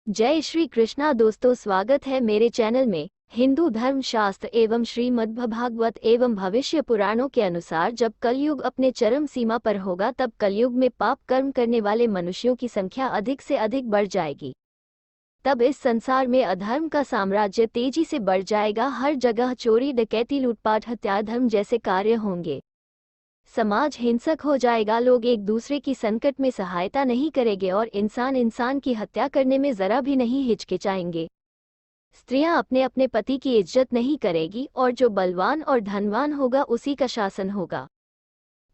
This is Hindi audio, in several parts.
जय श्री कृष्णा दोस्तों, स्वागत है मेरे चैनल में। हिंदू धर्म शास्त्र एवं श्रीमद् भागवत एवं भविष्य पुराणों के अनुसार जब कलयुग अपने चरम सीमा पर होगा तब कलयुग में पाप कर्म करने वाले मनुष्यों की संख्या अधिक से अधिक बढ़ जाएगी। तब इस संसार में अधर्म का साम्राज्य तेजी से बढ़ जाएगा। हर जगह चोरी, डकैती, लूटपाट, हत्या, धर्म जैसे कार्य होंगे। समाज हिंसक हो जाएगा। लोग एक दूसरे की संकट में सहायता नहीं करेंगे और इंसान इंसान की हत्या करने में जरा भी नहीं हिचकिचाएंगे। स्त्रियां अपने अपने पति की इज्जत नहीं करेगी और जो बलवान और धनवान होगा उसी का शासन होगा।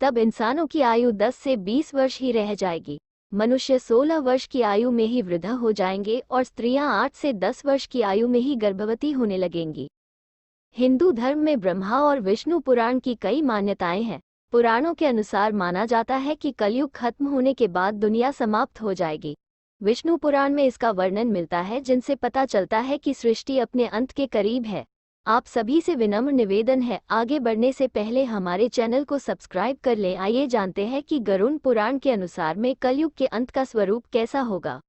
तब इंसानों की आयु 10 से 20 वर्ष ही रह जाएगी। मनुष्य 16 वर्ष की आयु में ही वृद्ध हो जाएंगे और स्त्रियां 8 से 10 वर्ष की आयु में ही गर्भवती होने लगेंगी। हिंदू धर्म में ब्रह्मा और विष्णु पुराण की कई मान्यताएं हैं। पुराणों के अनुसार माना जाता है कि कलयुग खत्म होने के बाद दुनिया समाप्त हो जाएगी। विष्णु पुराण में इसका वर्णन मिलता है, जिनसे पता चलता है कि सृष्टि अपने अंत के करीब है। आप सभी से विनम्र निवेदन है, आगे बढ़ने से पहले हमारे चैनल को सब्सक्राइब कर लें। आइए जानते हैं कि गरुड़ पुराण के अनुसार में कलयुग के अंत का स्वरूप कैसा होगा।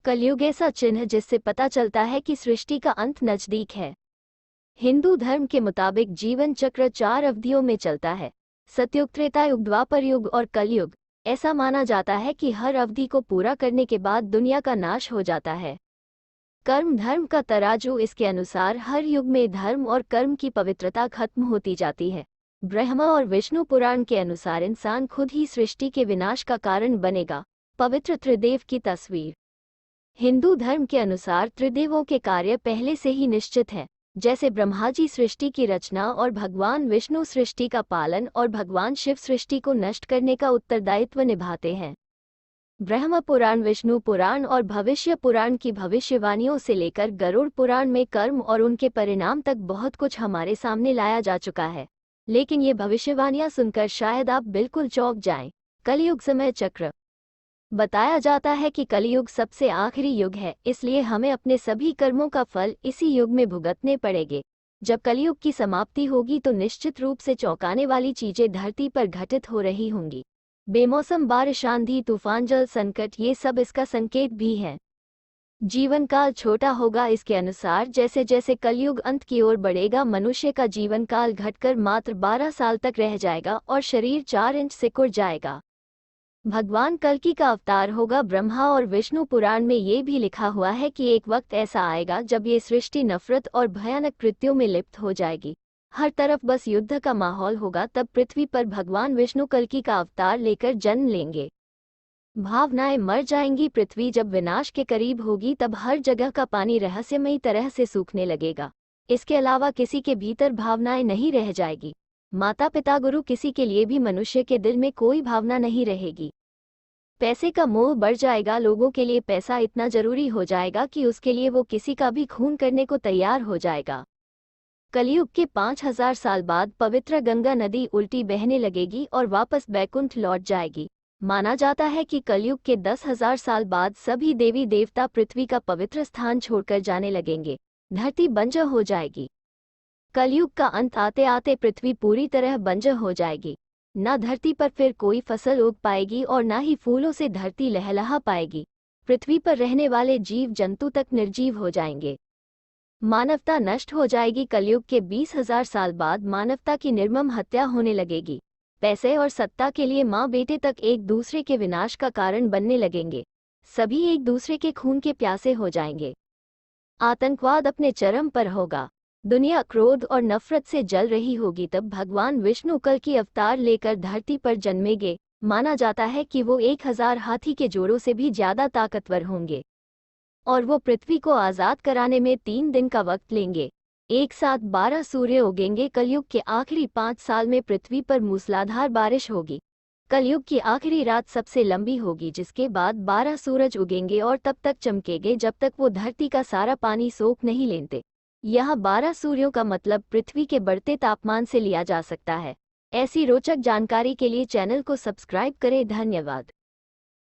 कलयुग ऐसा चिन्ह जिससे पता चलता है कि सृष्टि का अंत नजदीक है। हिंदू धर्म के मुताबिक जीवन चक्र 4 अवधियों में चलता है: सतयुग, त्रेता युग, द्वापर युग और कलयुग। ऐसा माना जाता है कि हर अवधि को पूरा करने के बाद दुनिया का नाश हो जाता है। कर्म धर्म का तराजू, इसके अनुसार हर युग में धर्म और कर्म की पवित्रता खत्म होती जाती है। ब्रह्मा और विष्णु पुराण के अनुसार इंसान खुद ही सृष्टि के विनाश का कारण बनेगा। पवित्र त्रिदेव की तस्वीर। हिंदू धर्म के अनुसार त्रिदेवों के कार्य पहले से ही निश्चित है, जैसे ब्रह्मा जी सृष्टि की रचना और भगवान विष्णु सृष्टि का पालन और भगवान शिव सृष्टि को नष्ट करने का उत्तरदायित्व निभाते हैं। ब्रह्म पुराण, विष्णु पुराण और भविष्य पुराण की भविष्यवाणियों से लेकर गरुड़ पुराण में कर्म और उनके परिणाम तक बहुत कुछ हमारे सामने लाया जा चुका है। लेकिन ये भविष्यवाणियां सुनकर शायद आप बिल्कुल चौंक जाएं। कलयुग समय चक्र। बताया जाता है कि कलयुग सबसे आखिरी युग है, इसलिए हमें अपने सभी कर्मों का फल इसी युग में भुगतने पड़ेंगे। जब कलयुग की समाप्ति होगी तो निश्चित रूप से चौंकाने वाली चीजें धरती पर घटित हो रही होंगी। बेमौसम बारिश, आंधी, तूफान, जल संकट, ये सब इसका संकेत भी है। जीवन काल छोटा होगा। इसके अनुसार जैसे जैसे कलयुग अंत की ओर बढ़ेगा, मनुष्य का जीवन काल घटकर मात्र 12 साल तक रह जाएगा और शरीर 4 इंच सिकुड़ जाएगा। भगवान कल्कि का अवतार होगा। ब्रह्मा और विष्णु पुराण में ये भी लिखा हुआ है कि एक वक्त ऐसा आएगा जब ये सृष्टि नफरत और भयानक कृत्यों में लिप्त हो जाएगी। हर तरफ बस युद्ध का माहौल होगा। तब पृथ्वी पर भगवान विष्णु कल्कि का अवतार लेकर जन्म लेंगे। भावनाएं मर जाएंगी। पृथ्वी जब विनाश के करीब होगी तब हर जगह का पानी रहस्यमयी तरह से सूखने लगेगा। इसके अलावा किसी के भीतर भावनाएं नहीं रह जाएगी। माता पिता, गुरु, किसी के लिए भी मनुष्य के दिल में कोई भावना नहीं रहेगी। पैसे का मोह बढ़ जाएगा। लोगों के लिए पैसा इतना जरूरी हो जाएगा कि उसके लिए वो किसी का भी खून करने को तैयार हो जाएगा। कलयुग के 5000 साल बाद पवित्र गंगा नदी उल्टी बहने लगेगी और वापस बैकुंठ लौट जाएगी। माना जाता है कि कलयुग के 10,000 साल बाद सभी देवी देवता पृथ्वी का पवित्र स्थान छोड़कर जाने लगेंगे। धरती बंजर हो जाएगी। कलयुग का अंत आते आते पृथ्वी पूरी तरह बंजर हो जाएगी। न धरती पर फिर कोई फसल उग पाएगी और न ही फूलों से धरती लहलहा पाएगी। पृथ्वी पर रहने वाले जीव जंतु तक निर्जीव हो जाएंगे। मानवता नष्ट हो जाएगी। कलयुग के 20,000 साल बाद मानवता की निर्मम हत्या होने लगेगी। पैसे और सत्ता के लिए माँ बेटे तक एक दूसरे के विनाश का कारण बनने लगेंगे। सभी एक दूसरे के खून के प्यासे हो जाएंगे। आतंकवाद अपने चरम पर होगा। दुनिया क्रोध और नफरत से जल रही होगी। तब भगवान विष्णु कल्कि अवतार लेकर धरती पर जन्मेंगे। माना जाता है कि वो 1000 हाथी के जोड़ों से भी ज्यादा ताकतवर होंगे और वो पृथ्वी को आजाद कराने में 3 दिन का वक्त लेंगे। एक साथ 12 सूर्य उगेंगे। कलयुग के आखिरी 5 साल में पृथ्वी पर मूसलाधार बारिश होगी। कलयुग की आखिरी रात सबसे लंबी होगी, जिसके बाद 12 सूरज उगेंगे और तब तक चमकेंगे जब तक वो धरती का सारा पानी सोख नहीं लेते। यहाँ 12 सूर्यों का मतलब पृथ्वी के बढ़ते तापमान से लिया जा सकता है। ऐसी रोचक जानकारी के लिए चैनल को सब्सक्राइब करें। धन्यवाद।